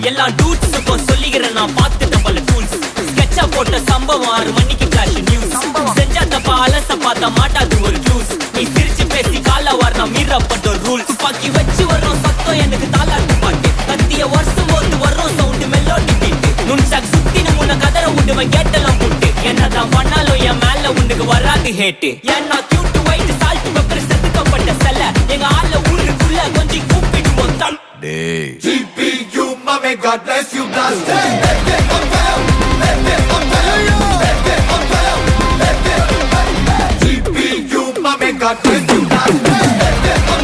எல்லா டூட்ஸுக்கும் சொல்லிக்கிறேன் நான் பார்த்துட்ட பல டூல்ஸ். ஸ்கெட்சா போட்ட சம்பவம் 6 மணிக்கு ஃபிளாஷ் நியூஸ். செஞ்சா தப்பா அலச பார்த்தா மாட்டாது ஒரு ஜூஸ். நீ சிரிச்சு பேசி கால வார்னா மீறப்பட்ட ரூல்ஸ். துப்பாக்கி வச்சு வர்றோம் சத்தம் எனக்கு தாலாட்டு பாட்டு. கத்திய வருஷம் போது வர்றோம் சவுண்டு மெல்லோடி பீட்டு. நுண்சாக் சுத்தின முன்ன கதற விடுவேன் கேட்டெல்லாம் போட்டு. என்னதான் பண்ணாலும் என் மேல உனக்கு வராது ஹேட்டு. ஏன்னா கியூட் ஒயிட் சால்ட் பெப்பர் செதுக்கப்பட்ட செல்ல. எங்க ஆள ஊருக்குள்ள கொஞ்சம் கூப்பிடுவோம் தம். GPU, mommy, God bless you, blast it. GPU, mommy, God bless you, blast it.